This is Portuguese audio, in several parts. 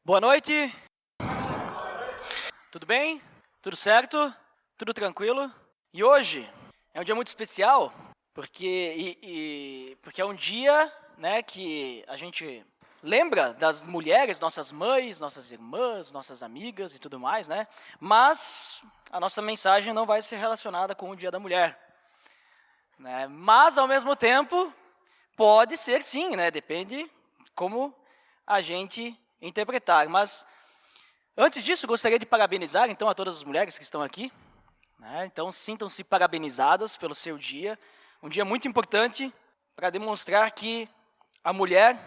Boa noite. Tudo bem? Tudo certo? Tudo tranquilo? E hoje é um dia muito especial, porque é um dia, né, que a gente lembra das mulheres, nossas mães, nossas irmãs, nossas amigas e tudo mais, né? Mas a nossa mensagem não vai ser relacionada com o Dia da Mulher, né? Mas ao mesmo tempo pode ser sim, né? Depende como a gente interpretar. Mas antes disso, gostaria de parabenizar então a todas as mulheres que estão aqui, né? Então sintam-se parabenizadas pelo seu dia, um dia muito importante para demonstrar que a mulher,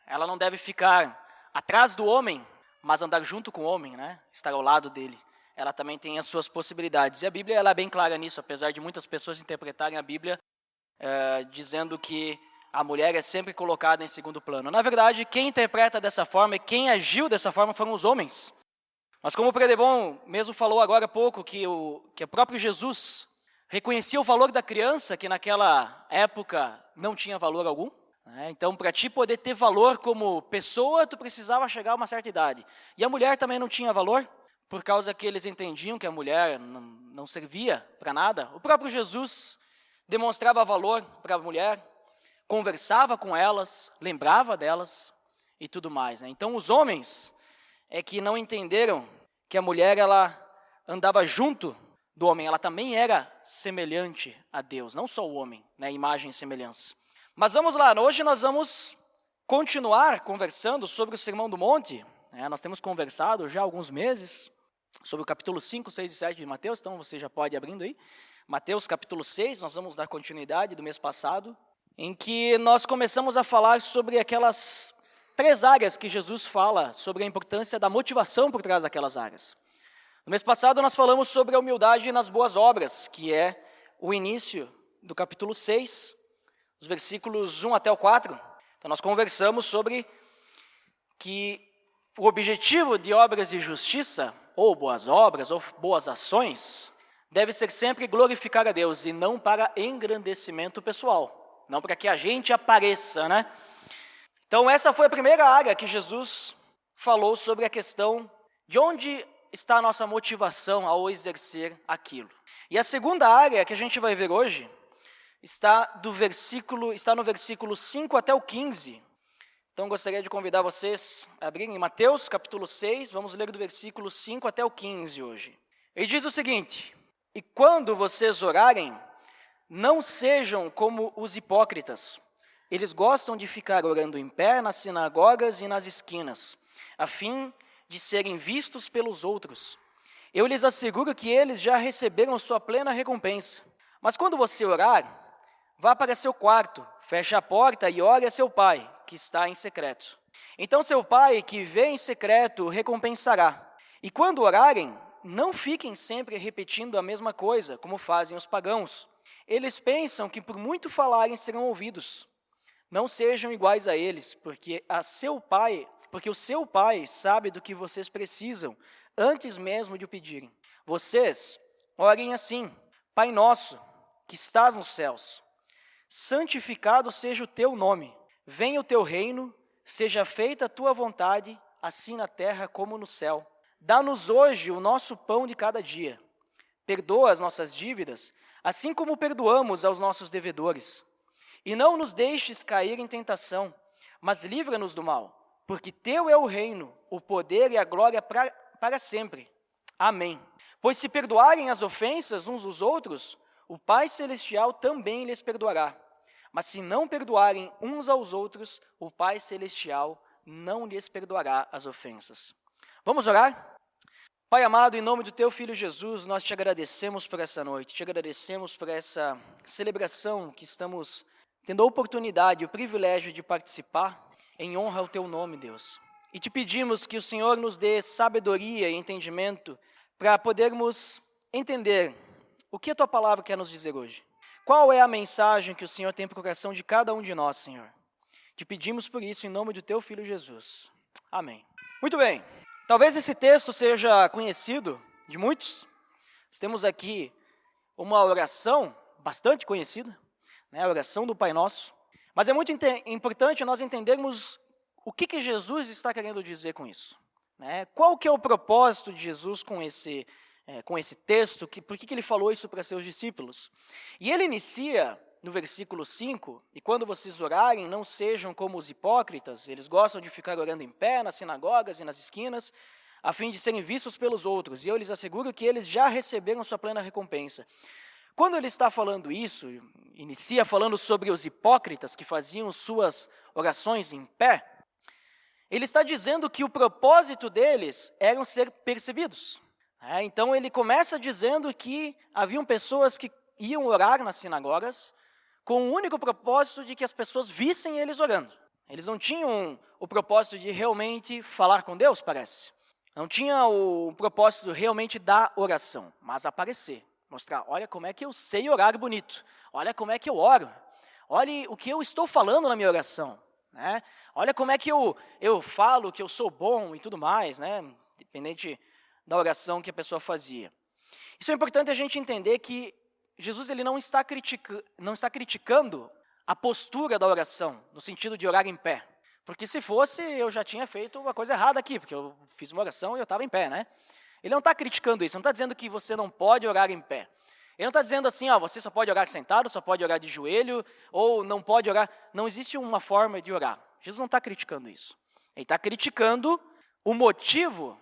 ela não deve ficar atrás do homem, mas andar junto com o homem, né? Estar ao lado dele. Ela também tem as suas possibilidades. E a Bíblia ela é bem clara nisso, apesar de muitas pessoas interpretarem a Bíblia dizendo que a mulher é sempre colocada em segundo plano. Na verdade, quem interpreta dessa forma e quem agiu dessa forma foram os homens. Mas como o Predebon mesmo falou agora há pouco, que o próprio Jesus reconhecia o valor da criança, que naquela época não tinha valor algum, né? Então, para ti poder ter valor como pessoa, tu precisava chegar a uma certa idade. E a mulher também não tinha valor, por causa que eles entendiam que a mulher não servia para nada. O próprio Jesus demonstrava valor para a mulher, conversava com elas, lembrava delas e tudo mais, né? Então, os homens é que não entenderam que a mulher ela andava junto do homem, ela também era semelhante a Deus, não só o homem, né? Imagem e semelhança. Mas vamos lá, hoje nós vamos continuar conversando sobre o Sermão do Monte, né? Nós temos conversado já há alguns meses sobre o capítulo 5, 6 e 7 de Mateus, então você já pode ir abrindo aí. Mateus capítulo 6, nós vamos dar continuidade do mês passado, em que nós começamos a falar sobre aquelas 3 áreas que Jesus fala sobre a importância da motivação por trás daquelas áreas. No mês passado nós falamos sobre a humildade nas boas obras, que é o início do capítulo 6, os versículos 1 até o 4. Então nós conversamos sobre que o objetivo de obras de justiça, ou boas obras, ou boas ações, deve ser sempre glorificar a Deus e não para engrandecimento pessoal, não para que a gente apareça, né? Então essa foi a primeira área que Jesus falou sobre a questão de onde está a nossa motivação ao exercer aquilo. E a segunda área que a gente vai ver hoje está no versículo 5 até o 15. Então gostaria de convidar vocês a abrirem Mateus capítulo 6, vamos ler do versículo 5 até o 15 hoje. Ele diz o seguinte: "E quando vocês orarem, não sejam como os hipócritas. Eles gostam de ficar orando em pé nas sinagogas e nas esquinas, a fim de serem vistos pelos outros. Eu lhes asseguro que eles já receberam sua plena recompensa. Mas quando você orar, vá para seu quarto, feche a porta e ore a seu pai, que está em secreto. Então seu pai, que vê em secreto, o recompensará. E quando orarem, não fiquem sempre repetindo a mesma coisa, como fazem os pagãos. Eles pensam que por muito falarem serão ouvidos. Não sejam iguais a eles, porque o seu pai sabe do que vocês precisam, antes mesmo de o pedirem. Vocês orem assim: Pai nosso, que estás nos céus, santificado seja o teu nome. Venha o teu reino, seja feita a tua vontade, assim na terra como no céu. Dá-nos hoje o nosso pão de cada dia. Perdoa as nossas dívidas, assim como perdoamos aos nossos devedores. E não nos deixes cair em tentação, mas livra-nos do mal, porque teu é o reino, o poder e a glória para sempre. Amém. Pois se perdoarem as ofensas uns dos outros, o Pai Celestial também lhes perdoará. Mas se não perdoarem uns aos outros, o Pai Celestial não lhes perdoará as ofensas." Vamos orar? Pai amado, em nome do teu Filho Jesus, nós te agradecemos por essa noite, te agradecemos por essa celebração que estamos tendo a oportunidade, o privilégio de participar em honra ao teu nome, Deus. E te pedimos que o Senhor nos dê sabedoria e entendimento para podermos entender o que a tua palavra quer nos dizer hoje. Qual é a mensagem que o Senhor tem para o coração de cada um de nós, Senhor? Te pedimos por isso em nome do teu Filho Jesus. Amém. Muito bem. Talvez esse texto seja conhecido de muitos. Nós temos aqui uma oração bastante conhecida, né, a oração do Pai Nosso. Mas é muito importante nós entendermos o que Jesus está querendo dizer com isso. né? Qual que é o propósito de Jesus com esse texto? Por que ele falou isso para seus discípulos? E ele inicia no versículo 5, e quando vocês orarem, não sejam como os hipócritas, eles gostam de ficar orando em pé nas sinagogas e nas esquinas, a fim de serem vistos pelos outros, e eu lhes asseguro que eles já receberam sua plena recompensa. Quando ele está falando isso, inicia falando sobre os hipócritas que faziam suas orações em pé, ele está dizendo que o propósito deles era ser percebidos. Então ele começa dizendo que haviam pessoas que iam orar nas sinagogas com o único propósito de que as pessoas vissem eles orando. Eles não tinham o propósito de realmente falar com Deus, parece. Não tinha o propósito realmente da oração, mas aparecer. Mostrar, olha como é que eu sei orar bonito. Olha como é que eu oro. Olha o que eu estou falando na minha oração. Né? Olha como é que eu falo que eu sou bom e tudo mais, né? Dependente da oração que a pessoa fazia. Isso é importante a gente entender que Jesus ele não está criticando a postura da oração, no sentido de orar em pé. Porque se fosse, eu já tinha feito uma coisa errada aqui, porque eu fiz uma oração e eu estava em pé, né? Ele não está criticando isso, não está dizendo que você não pode orar em pé. Ele não está dizendo assim, você só pode orar sentado, só pode orar de joelho, ou não pode orar. Não existe uma forma de orar. Jesus não está criticando isso. Ele está criticando o motivo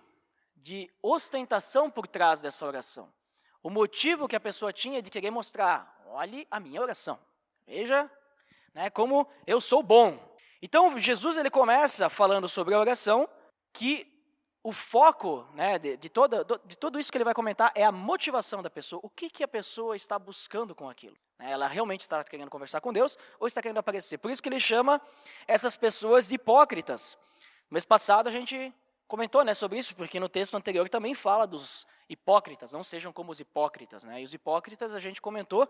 de ostentação por trás dessa oração. O motivo que a pessoa tinha de querer mostrar, olhe a minha oração. Veja, né, como eu sou bom. Então, Jesus ele começa falando sobre a oração, que o foco, né, de tudo isso que ele vai comentar é a motivação da pessoa. O que a pessoa está buscando com aquilo? Ela realmente está querendo conversar com Deus ou está querendo aparecer? Por isso que ele chama essas pessoas de hipócritas. No mês passado a gente comentou, né, sobre isso, porque no texto anterior também fala dos hipócritas, não sejam como os hipócritas. Né? E os hipócritas a gente comentou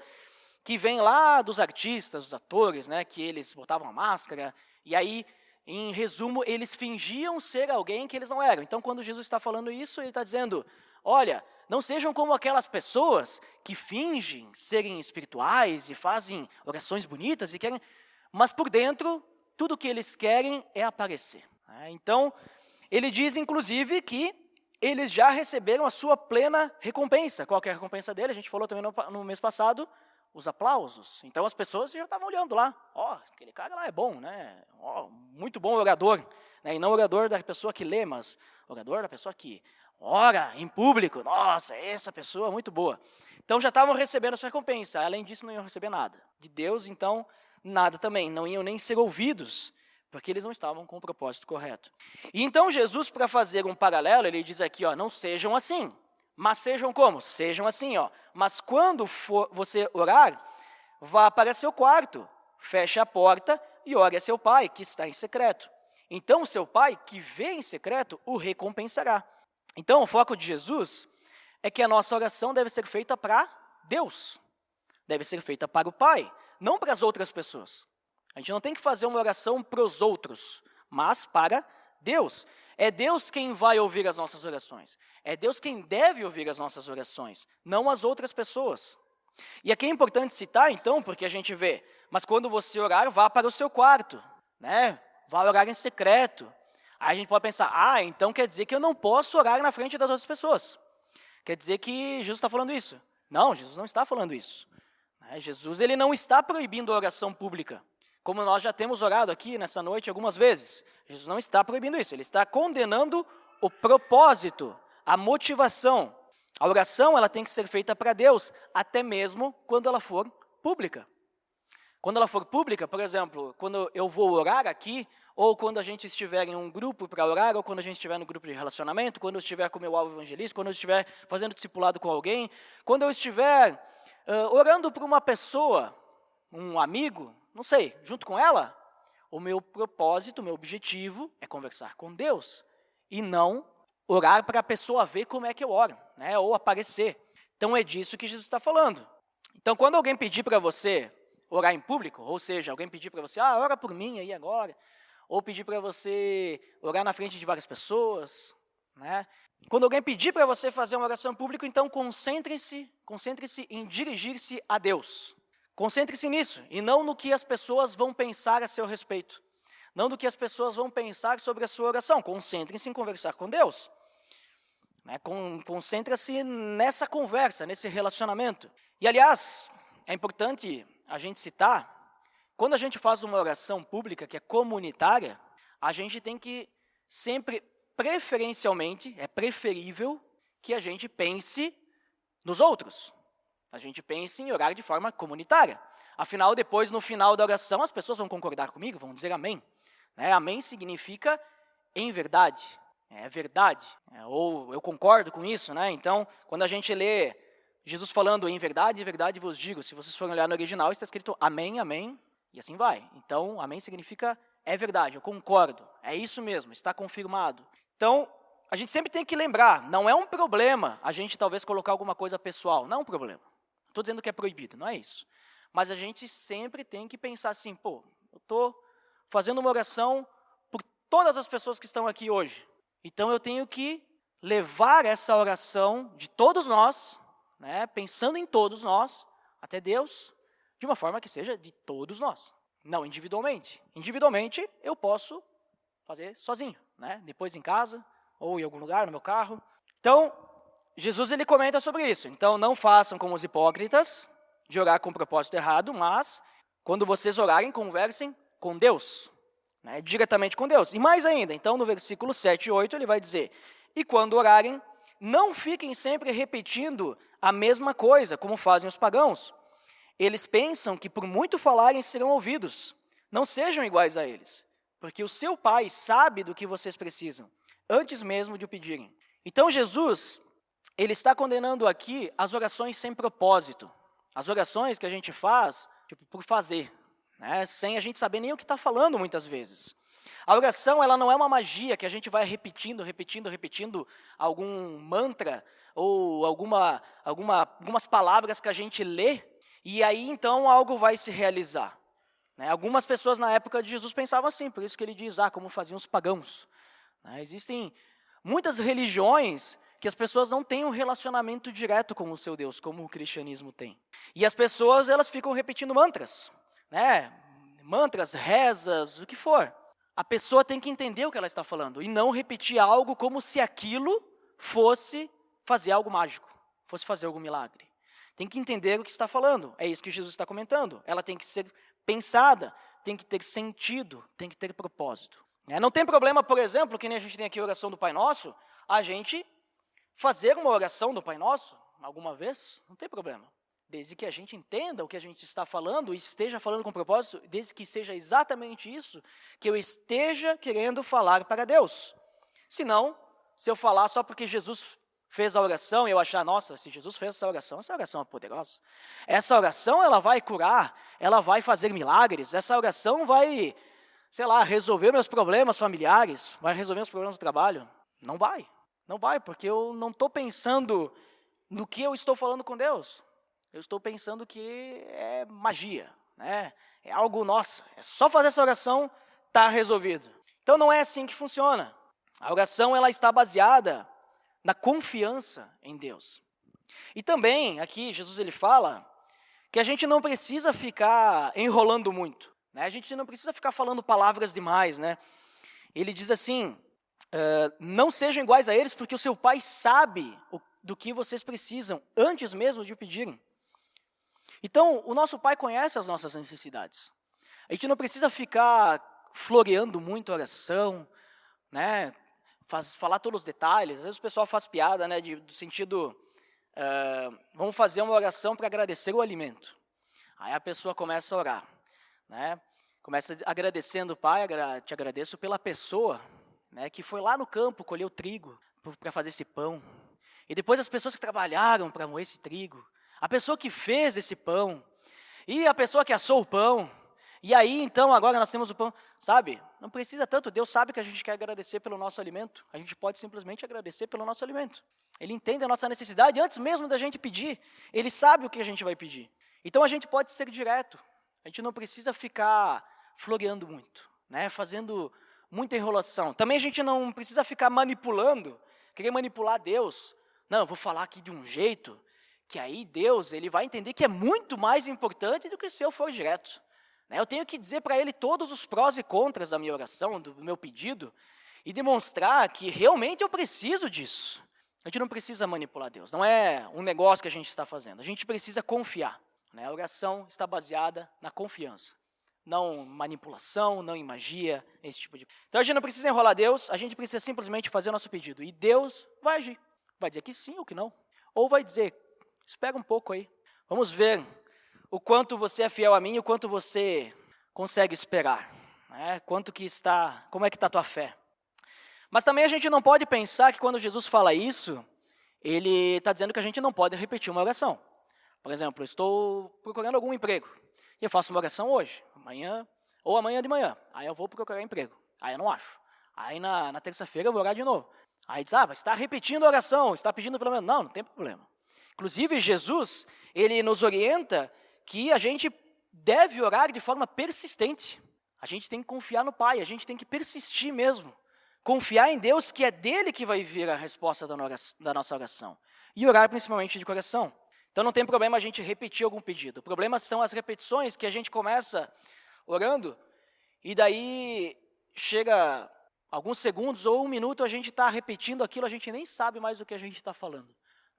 que vem lá dos artistas, dos atores, né, que eles botavam a máscara, e aí, em resumo, eles fingiam ser alguém que eles não eram. Então, quando Jesus está falando isso, ele está dizendo, olha, não sejam como aquelas pessoas que fingem serem espirituais e fazem orações bonitas, mas por dentro, tudo que eles querem é aparecer. Então, ele diz, inclusive, que eles já receberam a sua plena recompensa. Qual que é a recompensa dele? A gente falou também no mês passado, os aplausos. Então as pessoas já estavam olhando lá. Aquele cara lá é bom, né? Muito bom orador. Né? E não orador da pessoa que lê, mas orador da pessoa que ora em público. Nossa, essa pessoa é muito boa. Então já estavam recebendo a sua recompensa. Além disso, não iam receber nada. De Deus, então, nada também. Não iam nem ser ouvidos, porque eles não estavam com o propósito correto. E então Jesus, para fazer um paralelo, ele diz aqui, não sejam assim. Mas sejam como? Sejam assim, Mas quando for você orar, vá para seu quarto, feche a porta e ore a seu pai, que está em secreto. Então, seu pai, que vê em secreto, o recompensará. Então, o foco de Jesus é que a nossa oração deve ser feita para Deus. Deve ser feita para o Pai, não para as outras pessoas. A gente não tem que fazer uma oração para os outros, mas para Deus. É Deus quem vai ouvir as nossas orações. É Deus quem deve ouvir as nossas orações, não as outras pessoas. E aqui é importante citar, então, porque a gente vê, mas quando você orar, vá para o seu quarto, né? Vá orar em secreto. Aí a gente pode pensar, então quer dizer que eu não posso orar na frente das outras pessoas. Quer dizer que Jesus está falando isso. Não, Jesus não está falando isso. Jesus ele não está proibindo a oração pública. Como nós já temos orado aqui nessa noite algumas vezes, Jesus não está proibindo isso, ele está condenando o propósito, a motivação. A oração ela tem que ser feita para Deus, até mesmo quando ela for pública. Quando ela for pública, por exemplo, quando eu vou orar aqui, ou quando a gente estiver em um grupo para orar, ou quando a gente estiver no grupo de relacionamento, quando eu estiver com o meu alvo evangelista, quando eu estiver fazendo discipulado com alguém, quando eu estiver orando por uma pessoa, um amigo, não sei, junto com ela, o meu propósito, o meu objetivo é conversar com Deus e não orar para a pessoa ver como é que eu oro, né, ou aparecer. Então é disso que Jesus está falando. Então quando alguém pedir para você orar em público, ou seja, alguém pedir para você, ora por mim aí agora, ou pedir para você orar na frente de várias pessoas, né? Quando alguém pedir para você fazer uma oração pública, então concentre-se em dirigir-se a Deus. Concentre-se nisso, e não no que as pessoas vão pensar a seu respeito. não do que as pessoas vão pensar sobre a sua oração. Concentre-se em conversar com Deus. Né? Concentre-se nessa conversa, nesse relacionamento. E, aliás, é importante a gente citar, quando a gente faz uma oração pública, que é comunitária, a gente tem que sempre, preferencialmente, é preferível que a gente pense nos outros. A gente pense em orar de forma comunitária. Afinal, depois, no final da oração, as pessoas vão concordar comigo, vão dizer amém. Né? Amém significa em verdade, é verdade, ou eu concordo com isso. Né? Então, quando a gente lê Jesus falando em verdade vos digo, se vocês forem olhar no original, está escrito amém, amém, e assim vai. Então, amém significa é verdade, eu concordo, é isso mesmo, está confirmado. Então, a gente sempre tem que lembrar, não é um problema a gente talvez colocar alguma coisa pessoal, não é um problema. Não estou dizendo que é proibido, não é isso. Mas a gente sempre tem que pensar assim, pô, eu estou fazendo uma oração por todas as pessoas que estão aqui hoje. Então eu tenho que levar essa oração de todos nós, né, pensando em todos nós, até Deus, de uma forma que seja de todos nós, não individualmente. Individualmente eu posso fazer sozinho, né, depois em casa, ou em algum lugar, no meu carro. Então, Jesus ele comenta sobre isso. Então, não façam como os hipócritas, de orar com o propósito errado, mas, quando vocês orarem, conversem com Deus, né, diretamente com Deus. E mais ainda, então, no versículo 7 e 8, ele vai dizer, e quando orarem, não fiquem sempre repetindo a mesma coisa, como fazem os pagãos. Eles pensam que por muito falarem serão ouvidos. Não sejam iguais a eles, porque o seu Pai sabe do que vocês precisam, antes mesmo de o pedirem. Então, Jesus, ele está condenando aqui as orações sem propósito. As orações que a gente faz, tipo, por fazer, né, sem a gente saber nem o que está falando muitas vezes. A oração, ela não é uma magia que a gente vai repetindo algum mantra ou algumas palavras que a gente lê e aí então algo vai se realizar. Né? Algumas pessoas na época de Jesus pensavam assim, por isso que ele diz, como faziam os pagãos. Né? Existem muitas religiões que as pessoas não têm um relacionamento direto com o seu Deus, como o cristianismo tem. E as pessoas, elas ficam repetindo mantras, né? Mantras, rezas, o que for. A pessoa tem que entender o que ela está falando e não repetir algo como se aquilo fosse fazer algo mágico, fosse fazer algum milagre. Tem que entender o que está falando, é isso que Jesus está comentando. Ela tem que ser pensada, tem que ter sentido, tem que ter propósito. Não tem problema, por exemplo, que nem a gente tem aqui a oração do Pai Nosso, a gente fazer uma oração do Pai Nosso, alguma vez, não tem problema. Desde que a gente entenda o que a gente está falando e esteja falando com propósito, desde que seja exatamente isso que eu esteja querendo falar para Deus. Senão, se eu falar só porque Jesus fez a oração e eu achar, nossa, se Jesus fez essa oração é poderosa. Essa oração, ela vai curar, ela vai fazer milagres, essa oração vai, sei lá, resolver meus problemas familiares, vai resolver meus problemas do trabalho. Não vai. Não vai, porque eu não estou pensando no que eu estou falando com Deus. Eu estou pensando que é magia, né? É algo, nossa, é só fazer essa oração, está resolvido. Então não é assim que funciona. A oração, ela está baseada na confiança em Deus. E também, aqui, Jesus ele fala que a gente não precisa ficar enrolando muito, né? A gente não precisa ficar falando palavras demais, né? Ele diz assim, não sejam iguais a eles, porque o seu Pai sabe do que vocês precisam, antes mesmo de o pedirem. Então, o nosso Pai conhece as nossas necessidades. A gente não precisa ficar floreando muito a oração, né? Falar todos os detalhes. Às vezes o pessoal faz piada, né, do sentido, vamos fazer uma oração para agradecer o alimento. Aí a pessoa começa a orar, né? Começa agradecendo, Pai, te agradeço pela pessoa, né, que foi lá no campo colher o trigo para fazer esse pão. E depois as pessoas que trabalharam para moer esse trigo. A pessoa que fez esse pão. E a pessoa que assou o pão. E aí, então, agora nós temos o pão. Sabe? Não precisa tanto. Deus sabe que a gente quer agradecer pelo nosso alimento. A gente pode simplesmente agradecer pelo nosso alimento. Ele entende a nossa necessidade antes mesmo da gente pedir. Ele sabe o que a gente vai pedir. Então, a gente pode ser direto. A gente não precisa ficar floreando muito, né? Fazendo muita enrolação. Também a gente não precisa ficar manipulando, querer manipular Deus. Não, eu vou falar aqui de um jeito que aí Deus ele vai entender que é muito mais importante do que se eu for direto. né? Eu tenho que dizer para ele todos os prós e contras da minha oração, do meu pedido, e demonstrar que realmente eu preciso disso. A gente não precisa manipular Deus, não é um negócio que a gente está fazendo. A gente precisa confiar, né? A oração está baseada na confiança, não manipulação, não em magia, esse tipo de coisa. Então a gente não precisa enrolar Deus, a gente precisa simplesmente fazer o nosso pedido. E Deus vai agir, vai dizer que sim ou que não. Ou vai dizer, espera um pouco aí, vamos ver o quanto você é fiel a mim, o quanto você consegue esperar, né? Como é que está a tua fé. Mas também a gente não pode pensar que quando Jesus fala isso, ele está dizendo que a gente não pode repetir uma oração. Por exemplo, eu estou procurando algum emprego, e eu faço uma oração hoje, amanhã, ou amanhã de manhã, aí eu vou procurar emprego, aí eu não acho. Aí na terça-feira eu vou orar de novo. Aí diz, mas está repetindo a oração, está pedindo pelo menos. Não, não tem problema. Inclusive, Jesus, ele nos orienta que a gente deve orar de forma persistente. A gente tem que confiar no Pai, a gente tem que persistir mesmo. Confiar em Deus, que é dele que vai vir a resposta da nossa oração. E orar principalmente de coração. Então não tem problema a gente repetir algum pedido. O problema são as repetições que a gente começa orando e daí chega alguns segundos ou um minuto a gente está repetindo aquilo, a gente nem sabe mais o que a gente está falando.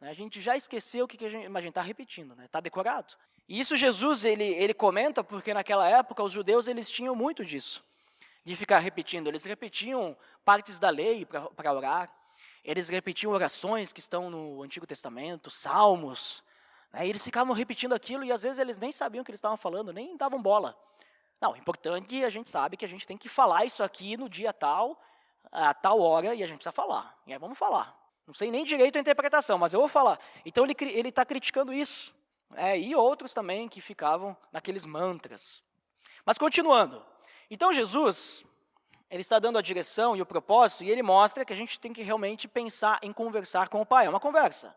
A gente já esqueceu o que a gente está repetindo, está decorado. E isso Jesus ele comenta porque naquela época os judeus eles tinham muito disso. De ficar repetindo, eles repetiam partes da lei para orar, eles repetiam orações que estão no Antigo Testamento, salmos, né? E eles ficavam repetindo aquilo e às vezes eles nem sabiam o que eles estavam falando, nem davam bola. Não, o importante a gente sabe que a gente tem que falar isso aqui no dia tal, a tal hora, e a gente precisa falar, e aí vamos falar. Não sei nem direito a interpretação, mas eu vou falar. Então ele está criticando isso, e outros também que ficavam naqueles mantras. Mas continuando. Então Jesus, ele está dando a direção e o propósito, e ele mostra que a gente tem que realmente pensar em conversar com o Pai. É uma conversa,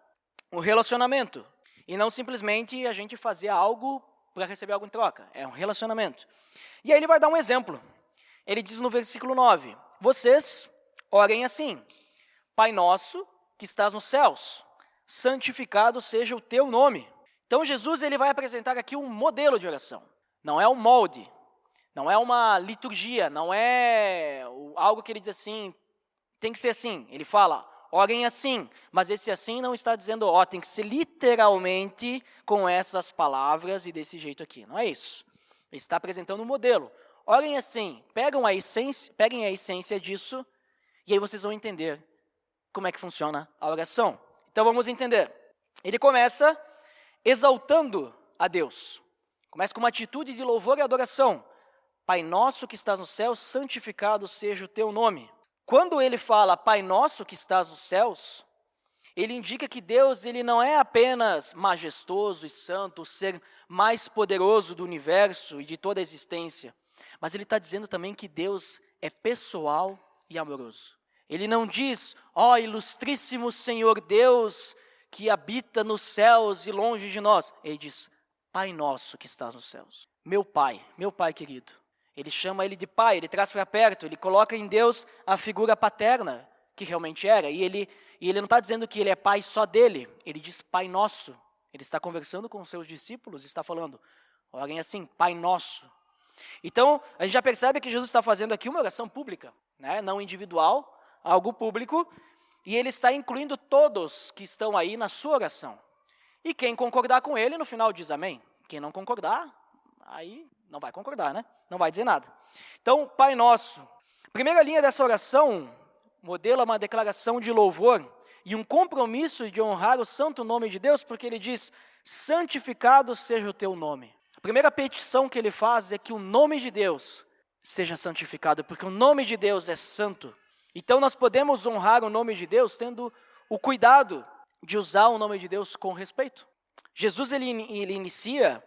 um relacionamento, e não simplesmente a gente fazer algo para receber algo em troca. É um relacionamento. E aí ele vai dar um exemplo. Ele diz no versículo 9, vocês orem assim, Pai nosso que estás nos céus, santificado seja o teu nome. Então Jesus ele vai apresentar aqui um modelo de oração, não é um molde. Não é uma liturgia, não é algo que ele diz assim, tem que ser assim. Ele fala, orem assim, mas esse assim não está dizendo, tem que ser literalmente com essas palavras e desse jeito aqui. Não é isso. Ele está apresentando um modelo. Orem assim, peguem a essência disso, e aí vocês vão entender como é que funciona a oração. Então vamos entender. Ele começa exaltando a Deus. Começa com uma atitude de louvor e adoração. Pai nosso que estás no céu, santificado seja o teu nome. Quando ele fala Pai nosso que estás nos céus, ele indica que Deus ele não é apenas majestoso e santo, o ser mais poderoso do universo e de toda a existência, mas ele está dizendo também que Deus é pessoal e amoroso. Ele não diz, ilustríssimo Senhor Deus que habita nos céus e longe de nós. Ele diz, Pai nosso que estás nos céus. Meu Pai querido. Ele chama ele de pai, ele traz para perto, ele coloca em Deus a figura paterna, que realmente era. E ele não está dizendo que ele é pai só dele, ele diz Pai Nosso. Ele está conversando com os seus discípulos e está falando, orem assim, Pai Nosso. Então, a gente já percebe que Jesus está fazendo aqui uma oração pública, né? Não individual, algo público, e ele está incluindo todos que estão aí na sua oração. E quem concordar com ele, no final diz amém. Quem não concordar, aí não vai concordar, né? Não vai dizer nada. Então, Pai Nosso. Primeira linha dessa oração, modelo uma declaração de louvor e um compromisso de honrar o santo nome de Deus, porque ele diz, santificado seja o teu nome. A primeira petição que ele faz é que o nome de Deus seja santificado, porque o nome de Deus é santo. Então, nós podemos honrar o nome de Deus tendo o cuidado de usar o nome de Deus com respeito. Jesus, ele inicia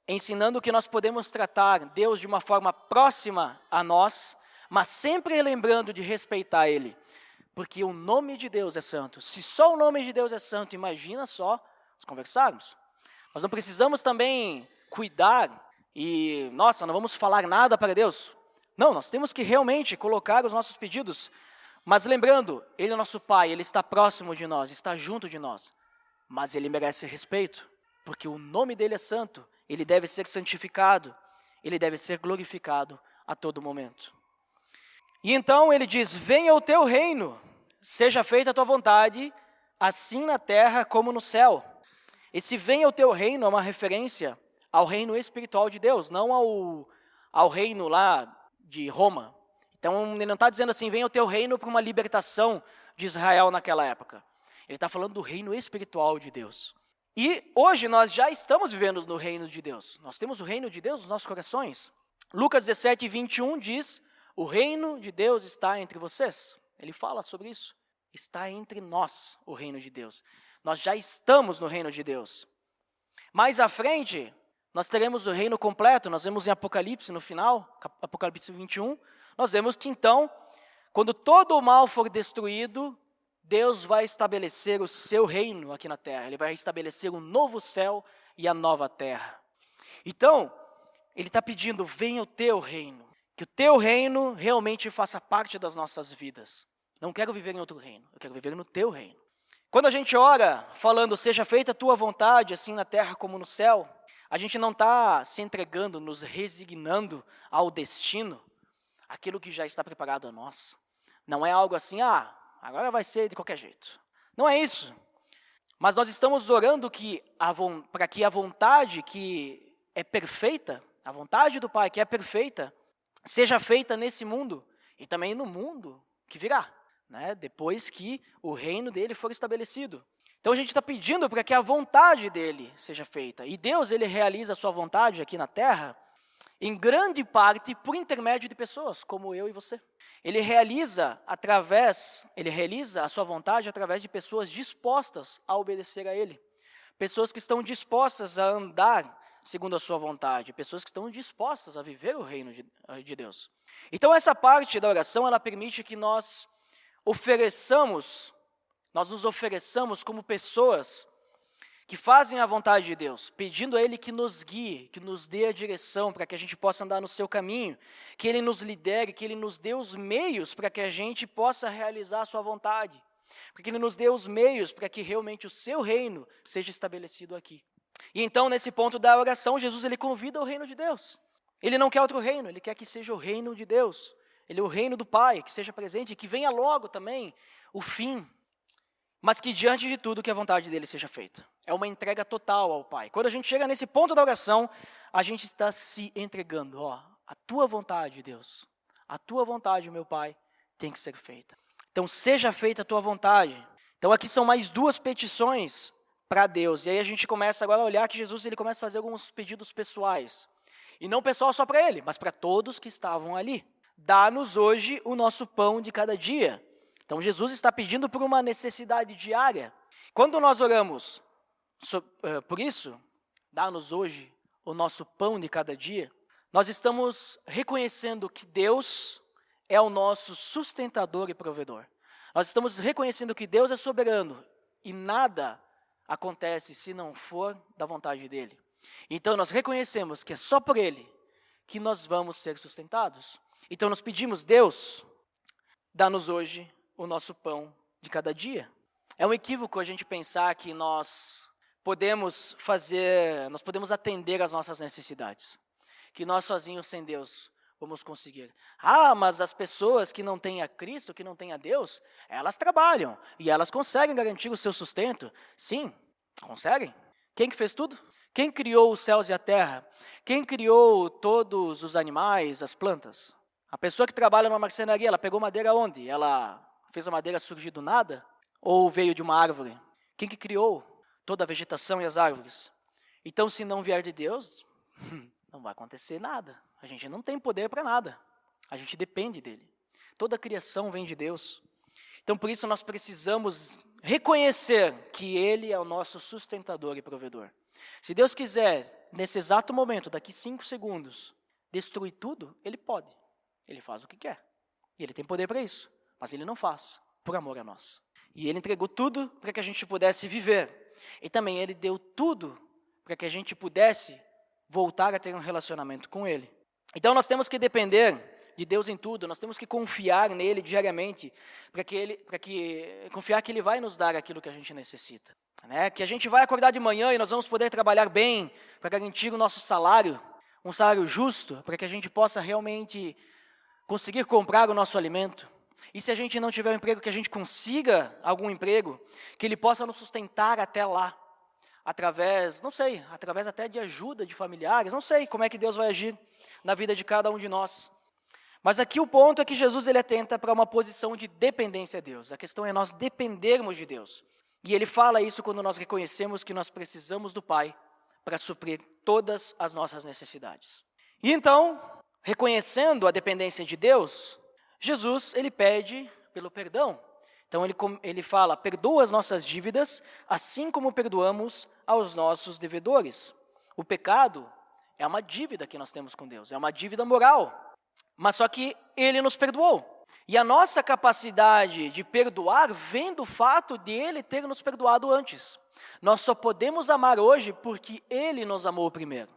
ensinando que nós podemos tratar Deus de uma forma próxima a nós, mas sempre lembrando de respeitar Ele, porque o nome de Deus é santo. Se só o nome de Deus é santo, imagina só nós conversarmos. Nós não precisamos também cuidar e, não vamos falar nada para Deus. Não, nós temos que realmente colocar os nossos pedidos, mas lembrando, Ele é nosso Pai, Ele está próximo de nós, está junto de nós, mas Ele merece respeito, porque o nome dEle é santo. Ele deve ser santificado. ele deve ser glorificado a todo momento. E então ele diz, venha o teu reino, seja feita a tua vontade, assim na terra como no céu. Esse venha o teu reino é uma referência ao reino espiritual de Deus, não ao reino lá de Roma. Então ele não está dizendo assim, venha o teu reino para uma libertação de Israel naquela época. Ele está falando do reino espiritual de Deus. E hoje nós já estamos vivendo no reino de Deus. Nós temos o reino de Deus nos nossos corações. Lucas 17, 21 diz, o reino de Deus está entre vocês. Ele fala sobre isso. Está entre nós o reino de Deus. Nós já estamos no reino de Deus. Mais à frente, nós teremos o reino completo. Nós vemos em Apocalipse no final, Apocalipse 21, nós vemos que então, quando todo o mal for destruído, Deus vai estabelecer o seu reino aqui na terra. Ele vai estabelecer um novo céu e a nova terra. Então, ele está pedindo, venha o teu reino. Que o teu reino realmente faça parte das nossas vidas. Não quero viver em outro reino, eu quero viver no teu reino. Quando a gente ora falando, seja feita a tua vontade, assim na terra como no céu, a gente não está se entregando, nos resignando ao destino, aquilo que já está preparado a nós. Não é algo assim, agora vai ser de qualquer jeito. Não é isso. Mas nós estamos orando para que a vontade que é perfeita, a vontade do Pai que é perfeita, seja feita nesse mundo e também no mundo que virá, né? Depois que o reino dele for estabelecido. Então a gente está pedindo para que a vontade dele seja feita. E Deus, ele realiza a sua vontade aqui na terra, em grande parte por intermédio de pessoas como eu e você. Ele realiza a sua vontade através de pessoas dispostas a obedecer a ele. Pessoas que estão dispostas a andar segundo a sua vontade. Pessoas que estão dispostas a viver o reino de Deus. Então essa parte da oração, ela permite que nós nos ofereçamos como pessoas que fazem a vontade de Deus, pedindo a Ele que nos guie, que nos dê a direção para que a gente possa andar no seu caminho, que Ele nos lidere, que Ele nos dê os meios para que a gente possa realizar a sua vontade, para que Ele nos dê os meios para que realmente o seu reino seja estabelecido aqui. E então, nesse ponto da oração, Jesus ele convida o reino de Deus. Ele não quer outro reino, Ele quer que seja o reino de Deus. Ele é o reino do Pai, que seja presente, que venha logo também o fim. Mas que diante de tudo que a vontade dele seja feita. É uma entrega total ao Pai. Quando a gente chega nesse ponto da oração, a gente está se entregando. A tua vontade, Deus, a tua vontade, meu Pai, tem que ser feita. Então, seja feita a tua vontade. Então, aqui são mais duas petições para Deus. E aí a gente começa agora a olhar que Jesus ele começa a fazer alguns pedidos pessoais. E não pessoal só para ele, mas para todos que estavam ali. Dá-nos hoje o nosso pão de cada dia. Então, Jesus está pedindo por uma necessidade diária. Quando nós oramos por isso, dá-nos hoje o nosso pão de cada dia, nós estamos reconhecendo que Deus é o nosso sustentador e provedor. Nós estamos reconhecendo que Deus é soberano e nada acontece se não for da vontade dEle. Então, nós reconhecemos que é só por Ele que nós vamos ser sustentados. Então, nós pedimos, Deus, dá-nos hoje o nosso pão de cada dia. É um equívoco a gente pensar que nós podemos atender às nossas necessidades. Que nós sozinhos, sem Deus, vamos conseguir. Mas as pessoas que não têm a Cristo, que não têm a Deus, elas trabalham e elas conseguem garantir o seu sustento. Sim, conseguem. Quem que fez tudo? Quem criou os céus e a terra? Quem criou todos os animais, as plantas? A pessoa que trabalha numa marcenaria, ela pegou madeira onde? Ela fez a madeira surgir do nada? Ou veio de uma árvore? Quem que criou toda a vegetação e as árvores? Então, se não vier de Deus, não vai acontecer nada. A gente não tem poder para nada. A gente depende dele. Toda a criação vem de Deus. Então, por isso, nós precisamos reconhecer que Ele é o nosso sustentador e provedor. Se Deus quiser, nesse exato momento, daqui 5 segundos, destruir tudo, Ele pode. Ele faz o que quer. E Ele tem poder para isso. Mas Ele não faz, por amor a nós. E Ele entregou tudo para que a gente pudesse viver. E também Ele deu tudo para que a gente pudesse voltar a ter um relacionamento com Ele. Então nós temos que depender de Deus em tudo, nós temos que confiar nele diariamente, confiar que Ele vai nos dar aquilo que a gente necessita. Né? Que a gente vai acordar de manhã e nós vamos poder trabalhar bem para garantir o nosso salário, um salário justo, para que a gente possa realmente conseguir comprar o nosso alimento. E se a gente não tiver um emprego, que a gente consiga algum emprego, que ele possa nos sustentar até lá, através, não sei, através até de ajuda de familiares, não sei como é que Deus vai agir na vida de cada um de nós. Mas aqui o ponto é que Jesus ele atenta para uma posição de dependência a Deus. A questão é nós dependermos de Deus. E ele fala isso quando nós reconhecemos que nós precisamos do Pai para suprir todas as nossas necessidades. E então, reconhecendo a dependência de Deus, Jesus ele pede pelo perdão. Então ele fala, perdoa as nossas dívidas, assim como perdoamos aos nossos devedores. O pecado é uma dívida que nós temos com Deus, é uma dívida moral. Mas só que ele nos perdoou. E a nossa capacidade de perdoar vem do fato de ele ter nos perdoado antes. Nós só podemos amar hoje porque ele nos amou primeiro.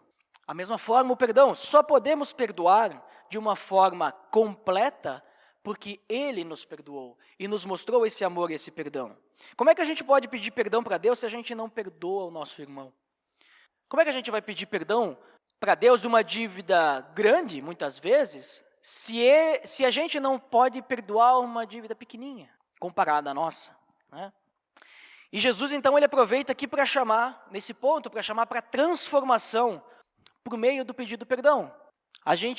A mesma forma, o perdão, só podemos perdoar de uma forma completa porque ele nos perdoou e nos mostrou esse amor e esse perdão. Como é que a gente pode pedir perdão para Deus se a gente não perdoa o nosso irmão? Como é que a gente vai pedir perdão para Deus de uma dívida grande, muitas vezes, se a gente não pode perdoar uma dívida pequenininha, comparada à nossa, né? E Jesus, então, ele aproveita aqui para chamar, nesse ponto, para chamar para transformação por meio do pedido perdão.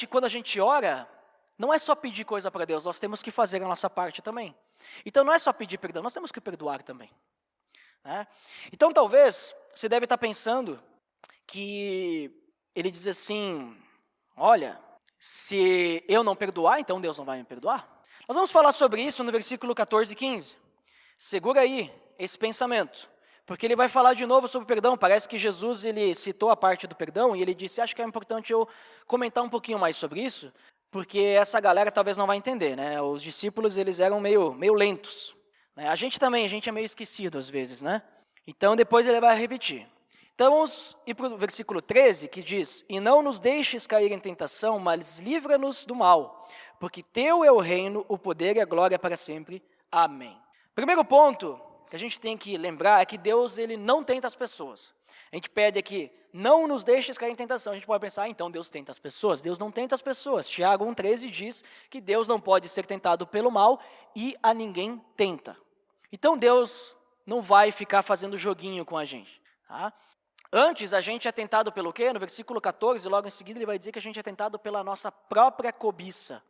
Quando a gente ora, não é só pedir coisa para Deus, nós temos que fazer a nossa parte também. Então, não é só pedir perdão, nós temos que perdoar também, né? Então, talvez, você deve estar pensando que ele diz assim, olha, se eu não perdoar, então Deus não vai me perdoar? Nós vamos falar sobre isso no versículo 14 e 15. Segura aí esse pensamento, porque ele vai falar de novo sobre perdão. Parece que Jesus ele citou a parte do perdão e ele disse, acho que é importante eu comentar um pouquinho mais sobre isso, porque essa galera talvez não vai entender, né? Os discípulos eles eram meio lentos, né? A gente é meio esquecido às vezes, né? Então depois ele vai repetir. Então vamos ir para o versículo 13, que diz, e não nos deixes cair em tentação, mas livra-nos do mal, porque teu é o reino, o poder e a glória para sempre. Amém. Primeiro ponto que a gente tem que lembrar é que Deus ele não tenta as pessoas. A gente pede aqui, não nos deixes cair em tentação. A gente pode pensar, então Deus tenta as pessoas? Deus não tenta as pessoas. Tiago 1,13 diz que Deus não pode ser tentado pelo mal e a ninguém tenta. Então Deus não vai ficar fazendo joguinho com a gente, tá? Antes, a gente é tentado pelo quê? No versículo 14, logo em seguida, ele vai dizer que a gente é tentado pela nossa própria cobiça.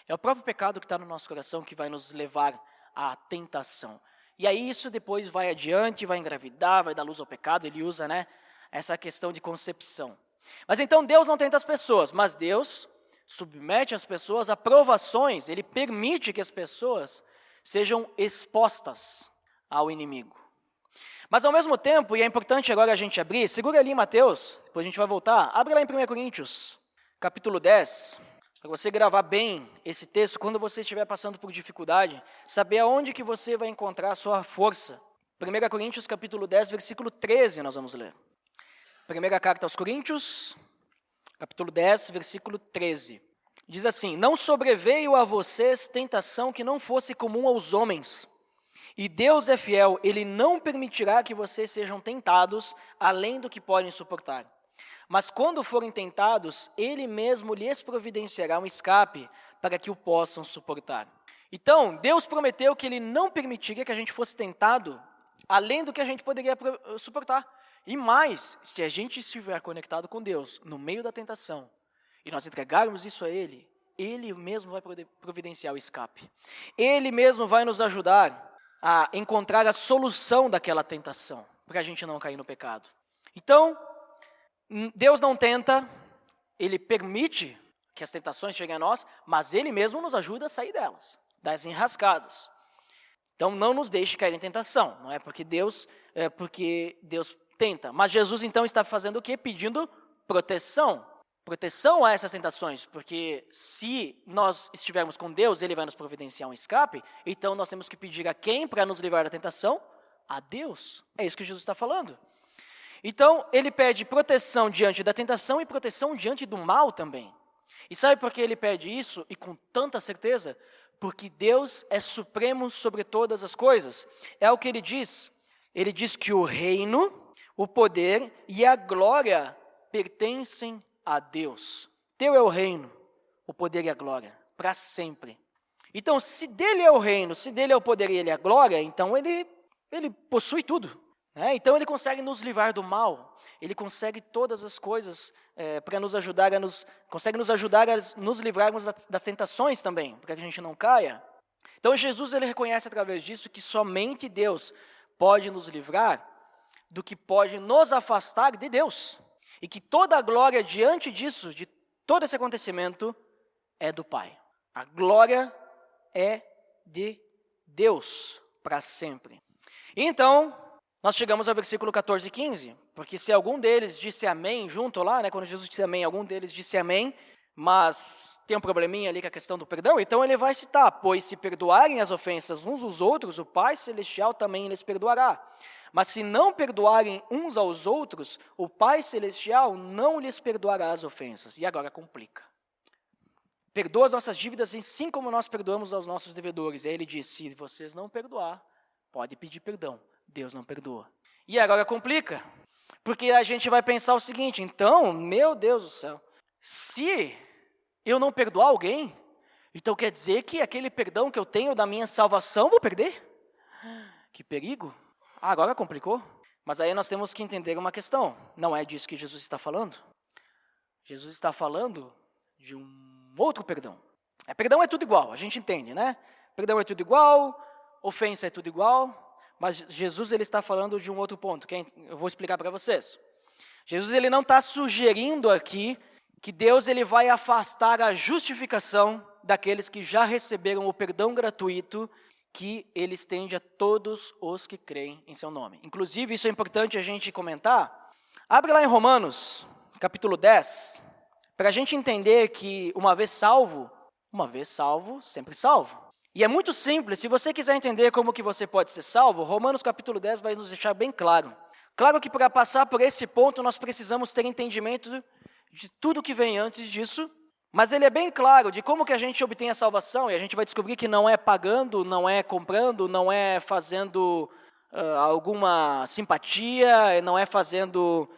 É o próprio pecado que está no nosso coração que vai nos levar à tentação. E aí isso depois vai adiante, vai engravidar, vai dar luz ao pecado. Ele usa, né, essa questão de concepção. Mas então Deus não tenta as pessoas, mas Deus submete as pessoas a provações. Ele permite que as pessoas sejam expostas ao inimigo. Mas ao mesmo tempo, e é importante agora a gente abrir, segura ali em Mateus, depois a gente vai voltar, abre lá em 1 Coríntios, capítulo 10, para você gravar bem esse texto, quando você estiver passando por dificuldade, saber aonde que você vai encontrar a sua força. 1 Coríntios, capítulo 10, versículo 13, nós vamos ler. Primeira carta aos Coríntios, capítulo 10, versículo 13. Diz assim, não sobreveio a vocês tentação que não fosse comum aos homens, e Deus é fiel, Ele não permitirá que vocês sejam tentados além do que podem suportar. Mas quando forem tentados, Ele mesmo lhes providenciará um escape para que o possam suportar. Então, Deus prometeu que Ele não permitiria que a gente fosse tentado além do que a gente poderia suportar. E mais, se a gente estiver conectado com Deus no meio da tentação e nós entregarmos isso a Ele, Ele mesmo vai providenciar o escape. Ele mesmo vai nos ajudar a encontrar a solução daquela tentação, para a gente não cair no pecado. Então, Deus não tenta, Ele permite que as tentações cheguem a nós, mas Ele mesmo nos ajuda a sair delas, das enrascadas. Então, não nos deixe cair em tentação, não é porque Deus tenta. Mas Jesus, então, está fazendo o quê? Pedindo proteção. Proteção a essas tentações, porque se nós estivermos com Deus, Ele vai nos providenciar um escape, então nós temos que pedir a quem para nos livrar da tentação? A Deus. É isso que Jesus está falando. Então, Ele pede proteção diante da tentação e proteção diante do mal também. E sabe por que Ele pede isso, e com tanta certeza? Porque Deus é supremo sobre todas as coisas. É o que Ele diz. Ele diz que o reino, o poder e a glória pertencem a Deus. Teu é o reino, o poder e a glória, para sempre. Então, se dele é o reino, se dele é o poder e ele é a glória, então ele possui tudo. Né? Então, ele consegue nos livrar do mal, ele consegue todas as coisas para nos ajudar consegue nos ajudar a nos livrarmos das tentações também, para que a gente não caia. Então, Jesus ele reconhece através disso que somente Deus pode nos livrar do que pode nos afastar de Deus. E que toda a glória diante disso, de todo esse acontecimento, é do Pai. A glória é de Deus para sempre. Então, nós chegamos ao versículo 14 e 15, porque se algum deles disse amém junto lá, né, quando Jesus disse amém, algum deles disse amém, mas tem um probleminha ali com a questão do perdão, então ele vai citar, pois se perdoarem as ofensas uns aos outros, o Pai Celestial também lhes perdoará. Mas se não perdoarem uns aos outros, o Pai Celestial não lhes perdoará as ofensas. E agora complica. Perdoa as nossas dívidas assim como nós perdoamos aos nossos devedores. E aí ele diz, se vocês não perdoar, pode pedir perdão. Deus não perdoa. E agora complica. Porque a gente vai pensar o seguinte, então, meu Deus do céu, se eu não perdoar alguém, então quer dizer que aquele perdão que eu tenho da minha salvação, vou perder? Que perigo. Agora complicou. Mas aí nós temos que entender uma questão. Não é disso que Jesus está falando. Jesus está falando de um outro perdão. Perdão é tudo igual, a gente entende, né? Perdão é tudo igual, ofensa é tudo igual, mas Jesus ele está falando de um outro ponto, que eu vou explicar para vocês. Jesus ele não está sugerindo aqui que Deus ele vai afastar a justificação daqueles que já receberam o perdão gratuito que ele estende a todos os que creem em seu nome. Inclusive, isso é importante a gente comentar. Abre lá em Romanos, capítulo 10, para a gente entender que uma vez salvo, sempre salvo. E é muito simples, se você quiser entender como que você pode ser salvo, Romanos capítulo 10 vai nos deixar bem claro. Claro que para passar por esse ponto, nós precisamos ter entendimento de tudo que vem antes disso, mas ele é bem claro de como que a gente obtém a salvação, e a gente vai descobrir que não é pagando, não é comprando, não é fazendo alguma simpatia, não é fazendo...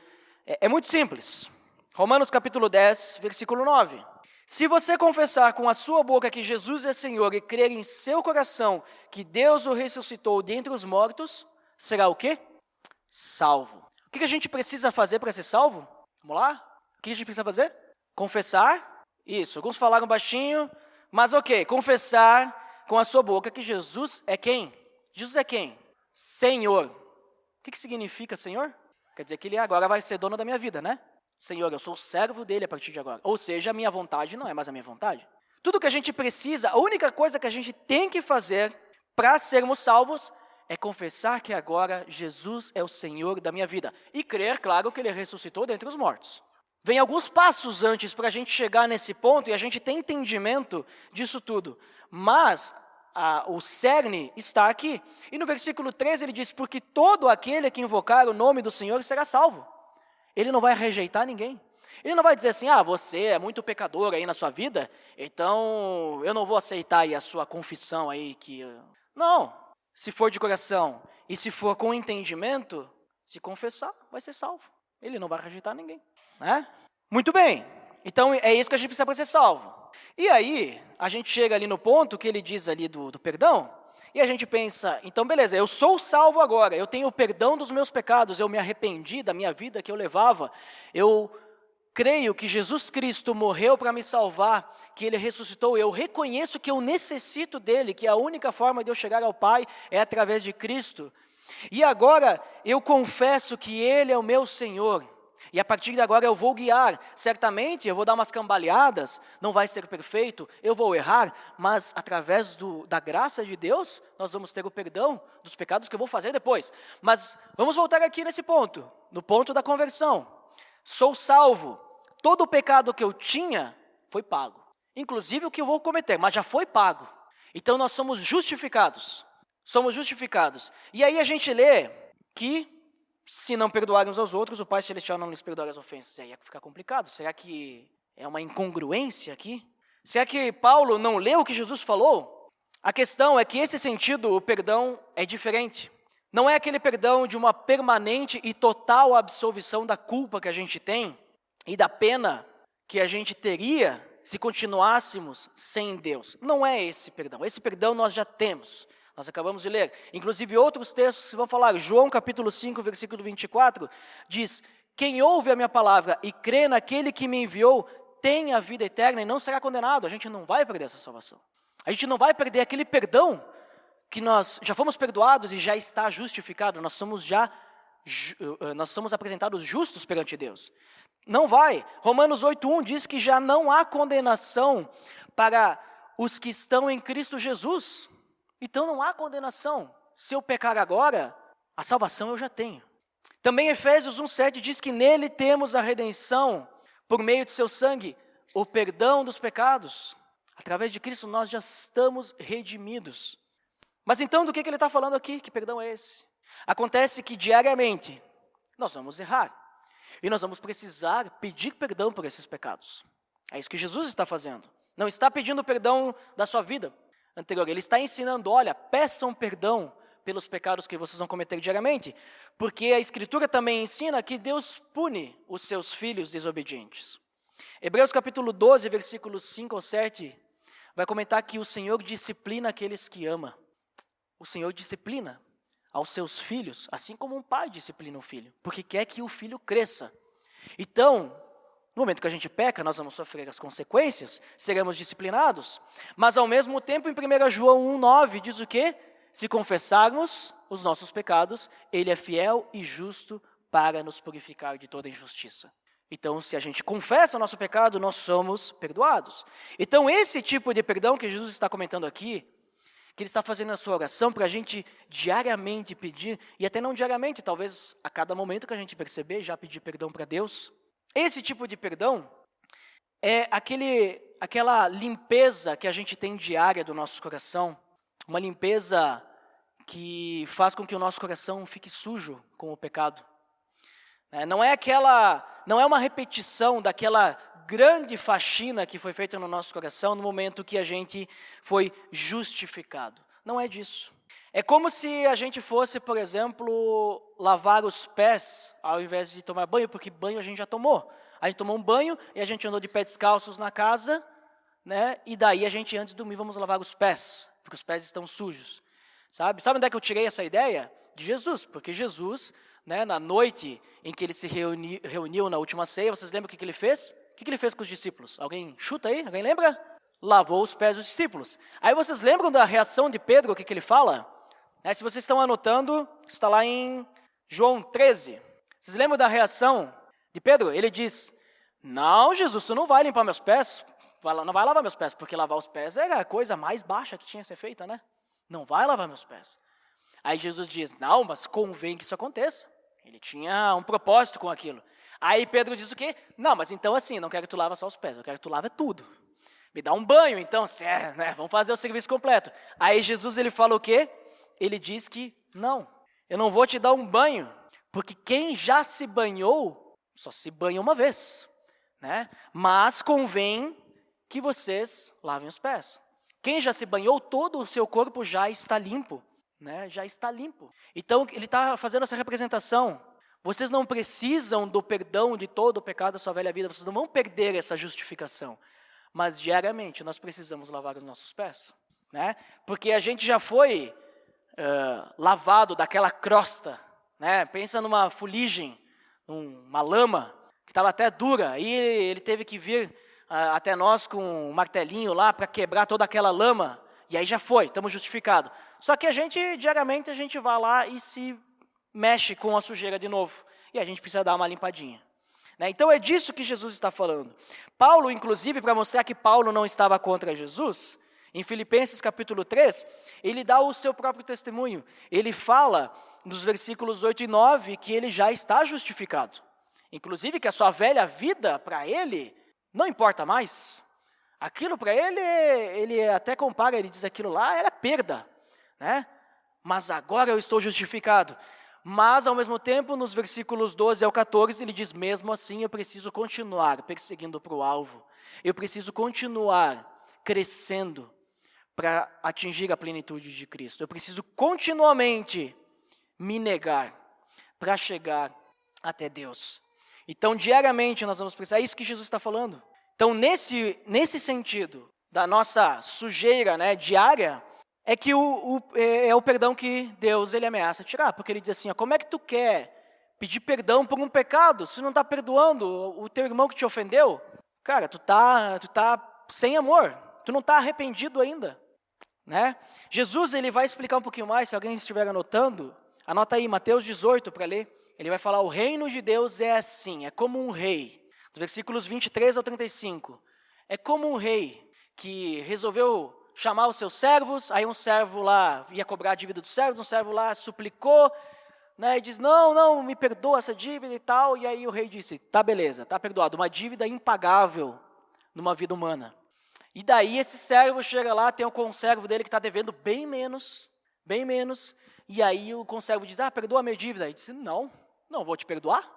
É muito simples. Romanos capítulo 10, versículo 9. Se você confessar com a sua boca que Jesus é Senhor e crer em seu coração que Deus o ressuscitou dentre os mortos, será o quê? Salvo. O que a gente precisa fazer para ser salvo? Vamos lá? O que a gente precisa fazer? Confessar. Isso, alguns falaram baixinho, mas ok, confessar com a sua boca que Jesus é quem? Jesus é quem? Senhor. O que significa Senhor? Quer dizer que ele agora vai ser dono da minha vida, né? Senhor, eu sou o servo dele a partir de agora. Ou seja, a minha vontade não é mais a minha vontade. Tudo que a gente precisa, a única coisa que a gente tem que fazer para sermos salvos é confessar que agora Jesus é o Senhor da minha vida. E crer, claro, que ele ressuscitou dentre os mortos. Vem alguns passos antes para a gente chegar nesse ponto e a gente tem entendimento disso tudo. Mas o cerne está aqui. E no versículo 13 ele diz, porque todo aquele que invocar o nome do Senhor será salvo. Ele não vai rejeitar ninguém. Ele não vai dizer assim, você é muito pecador aí na sua vida, então eu não vou aceitar aí a sua confissão aí. Não, se for de coração e se for com entendimento, se confessar, vai ser salvo. Ele não vai rejeitar ninguém. Né? Muito bem, então é isso que a gente precisa para ser salvo. E aí, a gente chega ali no ponto que ele diz ali do perdão, e a gente pensa, então beleza, eu sou salvo agora, eu tenho o perdão dos meus pecados, eu me arrependi da minha vida que eu levava, eu creio que Jesus Cristo morreu para me salvar, que ele ressuscitou, eu reconheço que eu necessito dele, que a única forma de eu chegar ao Pai é através de Cristo. E agora eu confesso que ele é o meu Senhor. E a partir de agora eu vou guiar, certamente eu vou dar umas cambaleadas, não vai ser perfeito, eu vou errar, mas através da graça de Deus, nós vamos ter o perdão dos pecados que eu vou fazer depois. Mas vamos voltar aqui nesse ponto, no ponto da conversão. Sou salvo, todo o pecado que eu tinha foi pago, inclusive o que eu vou cometer, mas já foi pago. Então nós somos justificados, E aí a gente lê que se não perdoarem uns aos outros, o Pai Celestial não lhes perdoará as ofensas. Aí fica complicado. Será que é uma incongruência aqui? Será que Paulo não leu o que Jesus falou? A questão é que esse sentido, o perdão, é diferente. Não é aquele perdão de uma permanente e total absolvição da culpa que a gente tem e da pena que a gente teria se continuássemos sem Deus. Não é esse perdão. Esse perdão nós já temos. Nós acabamos de ler. Inclusive, outros textos vão falar. João, capítulo 5, versículo 24, diz: quem ouve a minha palavra e crê naquele que me enviou, tem a vida eterna e não será condenado. A gente não vai perder essa salvação. A gente não vai perder aquele perdão que nós já fomos perdoados e já está justificado. Nós somos apresentados justos perante Deus. Não vai. Romanos 8:1 diz que já não há condenação para os que estão em Cristo Jesus. Então não há condenação. Se eu pecar agora, a salvação eu já tenho. Também Efésios 1:7 diz que nele temos a redenção por meio de seu sangue, o perdão dos pecados. Através de Cristo nós já estamos redimidos. Mas então do que ele está falando aqui? Que perdão é esse? Acontece que diariamente nós vamos errar. E nós vamos precisar pedir perdão por esses pecados. É isso que Jesus está fazendo. Não está pedindo perdão da sua vida anterior. Ele está ensinando, olha, peçam perdão pelos pecados que vocês vão cometer diariamente. Porque a Escritura também ensina que Deus pune os seus filhos desobedientes. Hebreus capítulo 12, versículos 5 ao 7, vai comentar que o Senhor disciplina aqueles que ama. O Senhor disciplina aos seus filhos, assim como um pai disciplina um filho, porque quer que o filho cresça. Então, no momento que a gente peca, nós vamos sofrer as consequências, seremos disciplinados, mas ao mesmo tempo, em 1 João 1,9, diz o quê? Se confessarmos os nossos pecados, Ele é fiel e justo para nos purificar de toda injustiça. Então, se a gente confessa o nosso pecado, nós somos perdoados. Então, esse tipo de perdão que Jesus está comentando aqui, que Ele está fazendo na sua oração para a gente diariamente pedir, e até não diariamente, talvez a cada momento que a gente perceber, já pedir perdão para Deus. Esse tipo de perdão é aquela limpeza que a gente tem diária do nosso coração, uma limpeza que faz com que o nosso coração fique sujo com o pecado. Não é uma repetição daquela grande faxina que foi feita no nosso coração no momento que a gente foi justificado. Não é disso. É como se a gente fosse, por exemplo, lavar os pés ao invés de tomar banho, porque banho a gente já tomou. A gente tomou um banho e a gente andou de pés descalços na casa, né? E daí a gente, antes de dormir, vamos lavar os pés, porque os pés estão sujos. Sabe onde é que eu tirei essa ideia? De Jesus, porque Jesus, né, na noite em que ele se reuniu na última ceia, vocês lembram o que ele fez? O que ele fez com os discípulos? Alguém chuta aí? Alguém lembra? Lavou os pés dos discípulos. Aí vocês lembram da reação de Pedro, o que ele fala? Se vocês estão anotando, está lá em João 13. Vocês lembram da reação de Pedro? Ele diz, não, Jesus, tu não vai limpar meus pés, não vai lavar meus pés, porque lavar os pés era a coisa mais baixa que tinha que ser feita, né? Não vai lavar meus pés. Aí Jesus diz, não, mas convém que isso aconteça. Ele tinha um propósito com aquilo. Aí Pedro diz o quê? Não, mas então assim, não quero que tu lava só os pés, eu quero que tu lave tudo. Me dá um banho, então, né? Vamos fazer o serviço completo. Aí Jesus, ele fala o quê? Ele diz que, não, eu não vou te dar um banho, porque quem já se banhou, só se banha uma vez, né? Mas convém que vocês lavem os pés. Quem já se banhou, todo o seu corpo já está limpo, né? Já está limpo. Então, ele está fazendo essa representação. Vocês não precisam do perdão de todo o pecado da sua velha vida, vocês não vão perder essa justificação. Mas diariamente nós precisamos lavar os nossos pés, né? Porque a gente já foi lavado daquela crosta, né? Pensa numa fuligem, numa lama que estava até dura, aí ele teve que vir até nós com um martelinho lá para quebrar toda aquela lama, e aí já foi, estamos justificados. Só que diariamente a gente vai lá e se mexe com a sujeira de novo, e a gente precisa dar uma limpadinha. Né? Então é disso que Jesus está falando. Paulo, inclusive, para mostrar que Paulo não estava contra Jesus, em Filipenses capítulo 3, ele dá o seu próprio testemunho. Ele fala, nos versículos 8 e 9, que ele já está justificado. Inclusive que a sua velha vida, para ele, não importa mais. Aquilo para ele até compara, ele diz aquilo lá era perda, né? Mas agora eu estou justificado. Mas, ao mesmo tempo, nos versículos 12 ao 14, ele diz, mesmo assim eu preciso continuar perseguindo para o alvo. Eu preciso continuar crescendo para atingir a plenitude de Cristo. Eu preciso continuamente me negar para chegar até Deus. Então, diariamente nós vamos precisar, é isso que Jesus está falando. Então, nesse sentido da nossa sujeira, né, diária, é que é o perdão que Deus ele ameaça tirar. Porque ele diz assim, ó, como é que tu quer pedir perdão por um pecado se não está perdoando o teu irmão que te ofendeu? Cara, tu tá sem amor, tu não está arrependido ainda. Né? Jesus ele vai explicar um pouquinho mais, se alguém estiver anotando, anota aí, Mateus 18 para ler. Ele vai falar, o reino de Deus é assim, é como um rei. Dos versículos 23 ao 35. É como um rei que resolveu chamar os seus servos, aí um servo lá ia cobrar a dívida dos servos, um servo lá suplicou, né, e diz, não, me perdoa essa dívida e tal, e aí o rei disse, tá beleza, tá perdoado, uma dívida impagável numa vida humana. E daí esse servo chega lá, tem um conservo dele que está devendo bem menos, e aí o conservo diz, perdoa a minha dívida. Aí disse, não vou te perdoar,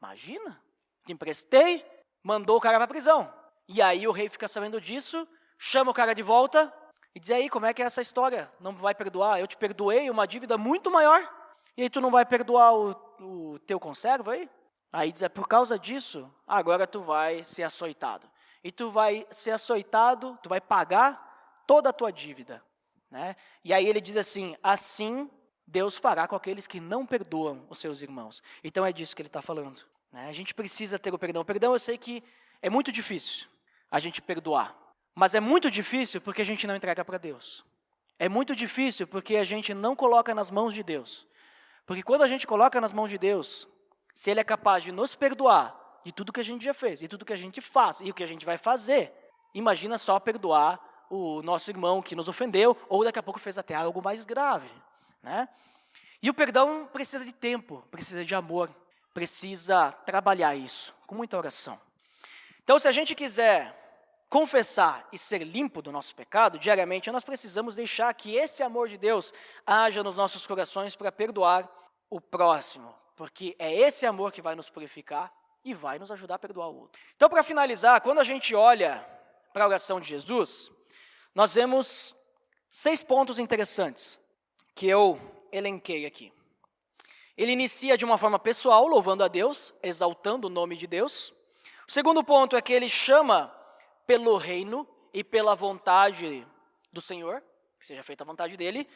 imagina, te emprestei, mandou o cara para a prisão. E aí o rei fica sabendo disso, chama o cara de volta e diz, aí, como é que é essa história? Não vai perdoar? Eu te perdoei uma dívida muito maior, e aí tu não vai perdoar o teu conservo aí? Aí diz, por causa disso, agora tu vai ser açoitado. E tu vai ser açoitado, tu vai pagar toda a tua dívida. Né? E aí ele diz assim Deus fará com aqueles que não perdoam os seus irmãos. Então é disso que ele está falando. Né? A gente precisa ter o perdão. O perdão eu sei que é muito difícil a gente perdoar. Mas é muito difícil porque a gente não entrega para Deus. É muito difícil porque a gente não coloca nas mãos de Deus. Porque quando a gente coloca nas mãos de Deus, se Ele é capaz de nos perdoar de tudo que a gente já fez, e tudo que a gente faz, e o que a gente vai fazer, imagina só perdoar o nosso irmão que nos ofendeu, ou daqui a pouco fez até algo mais grave. Né? E o perdão precisa de tempo, precisa de amor, precisa trabalhar isso, com muita oração. Então, se a gente quiser confessar e ser limpo do nosso pecado, diariamente nós precisamos deixar que esse amor de Deus haja nos nossos corações para perdoar o próximo, porque é esse amor que vai nos purificar e vai nos ajudar a perdoar o outro. Então, para finalizar, quando a gente olha para a oração de Jesus, nós vemos 6 pontos interessantes que eu elenquei aqui. Ele inicia de uma forma pessoal, louvando a Deus, exaltando o nome de Deus. O segundo ponto é que ele chama pelo reino e pela vontade do Senhor, que seja feita a vontade dele.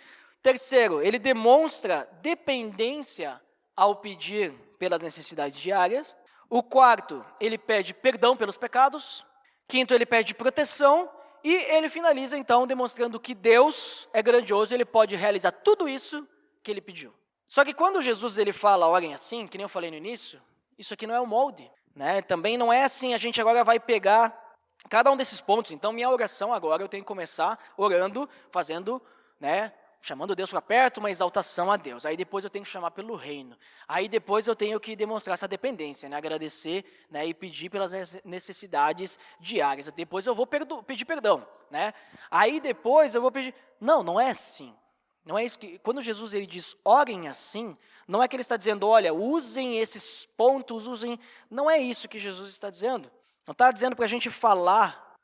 Terceiro, ele demonstra dependência ao pedir pelas necessidades diárias. O quarto, ele pede perdão pelos pecados. Quinto, ele pede proteção. E ele finaliza, então, demonstrando que Deus é grandioso e ele pode realizar tudo isso que ele pediu. Só que quando Jesus ele fala, orem assim, que nem eu falei no início, isso aqui não é o molde. Né? Também não é assim, a gente agora vai pegar cada um desses pontos. Então, minha oração agora, eu tenho que começar orando, fazendo, né, chamando Deus para perto, uma exaltação a Deus. Aí depois eu tenho que chamar pelo reino. Aí depois eu tenho que demonstrar essa dependência, né, agradecer, né, e pedir pelas necessidades diárias. Depois eu vou pedir perdão. Né? Aí depois eu vou pedir... Não é assim. Não é isso que... Quando Jesus ele diz, orem assim, não é que ele está dizendo, olha, usem esses pontos, usem... Não é isso que Jesus está dizendo. Não está dizendo para a gente falar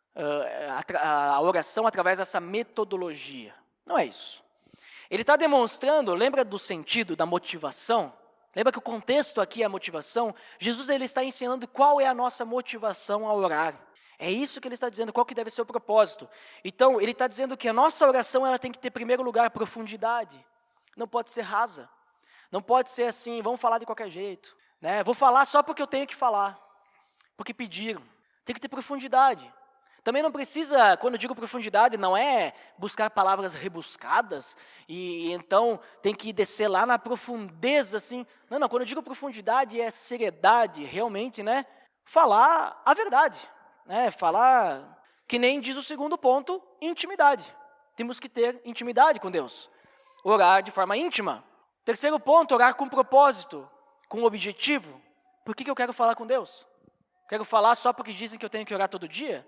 a oração através dessa metodologia. Não é isso. Ele está demonstrando, lembra do sentido, da motivação? Lembra que o contexto aqui é a motivação? Jesus ele está ensinando qual é a nossa motivação a orar. É isso que ele está dizendo, qual que deve ser o propósito. Então, ele está dizendo que a nossa oração ela tem que ter, em primeiro lugar, profundidade. Não pode ser rasa. Não pode ser assim, vamos falar de qualquer jeito. Né? Vou falar só porque eu tenho que falar. Porque pediram. Tem que ter profundidade. Também não precisa, quando eu digo profundidade, não é buscar palavras rebuscadas e então tem que descer lá na profundeza, assim. Não, quando eu digo profundidade é seriedade, realmente, né? Falar a verdade, né? Falar, que nem diz o segundo ponto, intimidade. Temos que ter intimidade com Deus. Orar de forma íntima. Terceiro ponto, orar com propósito, com objetivo. Por que eu quero falar com Deus? Quero falar só porque dizem que eu tenho que orar todo dia?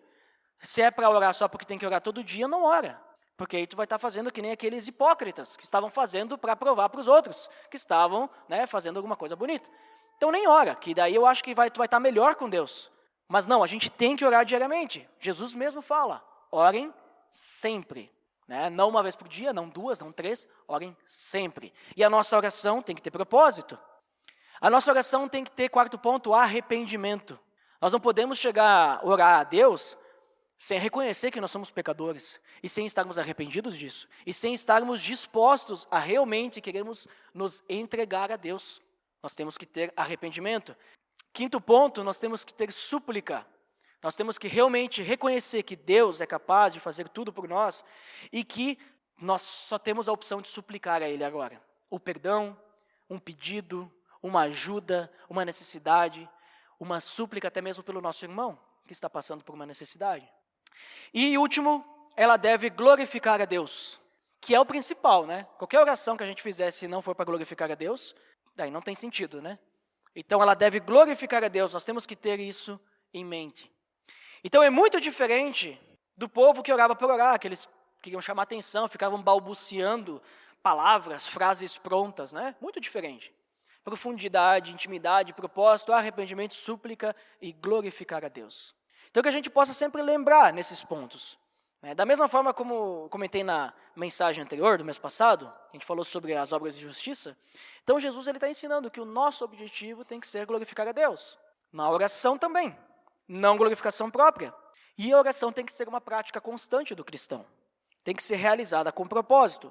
Se é para orar só porque tem que orar todo dia, não ora. Porque aí tu vai estar fazendo que nem aqueles hipócritas que estavam fazendo para provar para os outros, que estavam, né, fazendo alguma coisa bonita. Então nem ora, que daí eu acho que tu vai estar melhor com Deus. Mas não, a gente tem que orar diariamente. Jesus mesmo fala, orem sempre. Né? Não uma vez por dia, não 2, não 3, orem sempre. E a nossa oração tem que ter propósito. A nossa oração tem que ter, quarto ponto, arrependimento. Nós não podemos chegar a orar a Deus sem reconhecer que nós somos pecadores, e sem estarmos arrependidos disso, e sem estarmos dispostos a realmente queremos nos entregar a Deus. Nós temos que ter arrependimento. Quinto ponto, nós temos que ter súplica. Nós temos que realmente reconhecer que Deus é capaz de fazer tudo por nós e que nós só temos a opção de suplicar a Ele agora. O perdão, um pedido, uma ajuda, uma necessidade, uma súplica até mesmo pelo nosso irmão que está passando por uma necessidade. E último, ela deve glorificar a Deus, que é o principal, né? Qualquer oração que a gente fizer, se não for para glorificar a Deus, daí não tem sentido, né? Então ela deve glorificar a Deus, nós temos que ter isso em mente. Então é muito diferente do povo que orava por orar, que eles queriam chamar atenção, ficavam balbuciando palavras, frases prontas, né? Muito diferente. Profundidade, intimidade, propósito, arrependimento, súplica e glorificar a Deus. Então que a gente possa sempre lembrar nesses pontos. Né? Da mesma forma como comentei na mensagem anterior, do mês passado, a gente falou sobre as obras de justiça. Então Jesus está ensinando que o nosso objetivo tem que ser glorificar a Deus. Na oração também, não glorificação própria. E a oração tem que ser uma prática constante do cristão. Tem que ser realizada com propósito.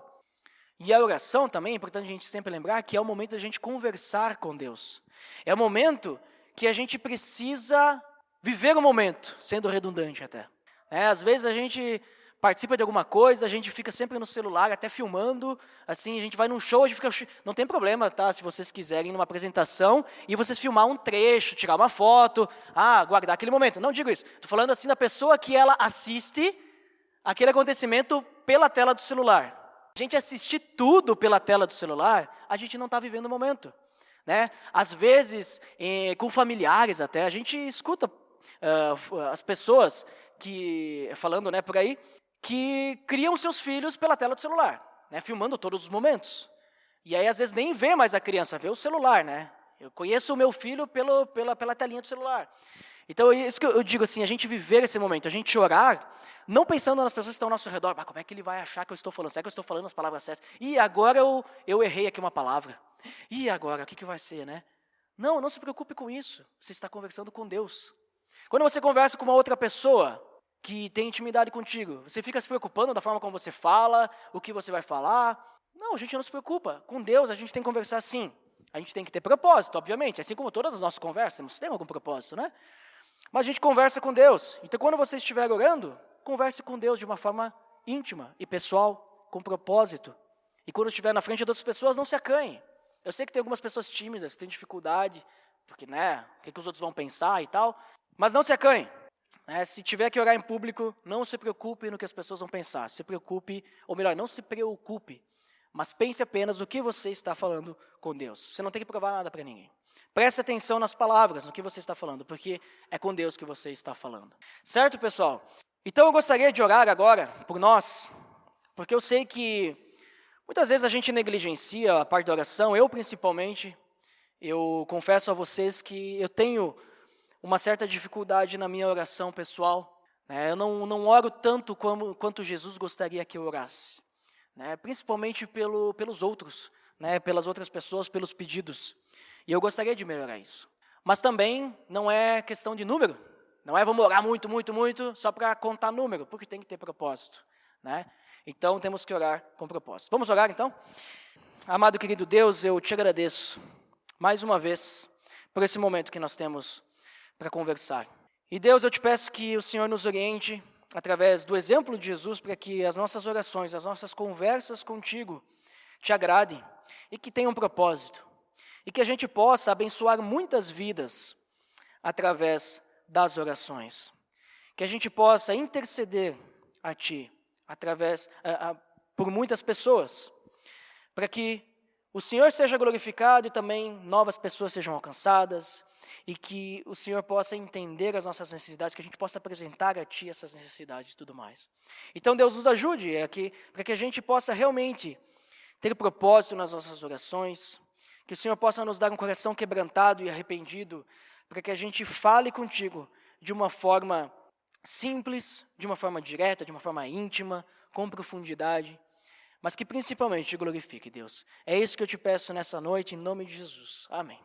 E a oração também, é importante a gente sempre lembrar que é o momento da gente conversar com Deus. É o momento que a gente precisa viver o momento, sendo redundante até. Às vezes a gente participa de alguma coisa, a gente fica sempre no celular, até filmando, assim, a gente vai num show, a gente fica... Não tem problema, tá? Se vocês quiserem numa apresentação e vocês filmar um trecho, tirar uma foto, guardar aquele momento. Não digo isso. Estou falando assim da pessoa que ela assiste aquele acontecimento pela tela do celular. A gente assistir tudo pela tela do celular, a gente não está vivendo o momento. Né? Às vezes, com familiares até, a gente escuta as pessoas que, falando por aí, que criam seus filhos pela tela do celular, né? Filmando todos os momentos. E aí, às vezes, nem vê mais a criança, vê o celular. Né? Eu conheço o meu filho pela telinha do celular. Então, isso que eu digo assim, a gente viver esse momento, a gente orar, não pensando nas pessoas que estão ao nosso redor, como é que ele vai achar que eu estou falando? Será que eu estou falando as palavras certas? E agora eu errei aqui uma palavra. E agora, o que vai ser, né? Não se preocupe com isso. Você está conversando com Deus. Quando você conversa com uma outra pessoa que tem intimidade contigo, você fica se preocupando da forma como você fala, o que você vai falar. Não, a gente não se preocupa. Com Deus, a gente tem que conversar assim. A gente tem que ter propósito, obviamente. Assim como todas as nossas conversas, tem algum propósito, né? Mas a gente conversa com Deus. Então, quando você estiver orando, converse com Deus de uma forma íntima e pessoal, com propósito. E quando estiver na frente de outras pessoas, não se acanhe. Eu sei que tem algumas pessoas tímidas, têm dificuldade, porque, o que os outros vão pensar e tal. Mas não se acanhe. Se tiver que orar em público, não se preocupe no que as pessoas vão pensar. Se preocupe, ou melhor, não se preocupe, mas pense apenas no que você está falando com Deus. Você não tem que provar nada para ninguém. Preste atenção nas palavras, no que você está falando, porque é com Deus que você está falando. Certo, pessoal? Então eu gostaria de orar agora por nós, porque eu sei que muitas vezes a gente negligencia a parte da oração, eu principalmente. Eu confesso a vocês que eu tenho uma certa dificuldade na minha oração pessoal. Eu não oro tanto quanto Jesus gostaria que eu orasse. Principalmente pelos outros, pelas outras pessoas, pelos pedidos. E eu gostaria de melhorar isso. Mas também não é questão de número. Não é vamos orar muito, muito, muito, só para contar número, porque tem que ter propósito. Então temos que orar com propósito. Vamos orar então? Amado querido Deus, eu te agradeço mais uma vez por esse momento que nós temos para conversar. E Deus, eu te peço que o Senhor nos oriente através do exemplo de Jesus para que as nossas orações, as nossas conversas contigo te agradem e que tenham um propósito. E que a gente possa abençoar muitas vidas através das orações. Que a gente possa interceder a Ti por muitas pessoas, para que o Senhor seja glorificado e também novas pessoas sejam alcançadas, e que o Senhor possa entender as nossas necessidades, que a gente possa apresentar a Ti essas necessidades e tudo mais. Então Deus nos ajude para que a gente possa realmente ter propósito nas nossas orações, que o Senhor possa nos dar um coração quebrantado e arrependido, para que a gente fale contigo de uma forma simples, de uma forma direta, de uma forma íntima, com profundidade, mas que principalmente te glorifique, Deus. É isso que eu te peço nessa noite, em nome de Jesus. Amém.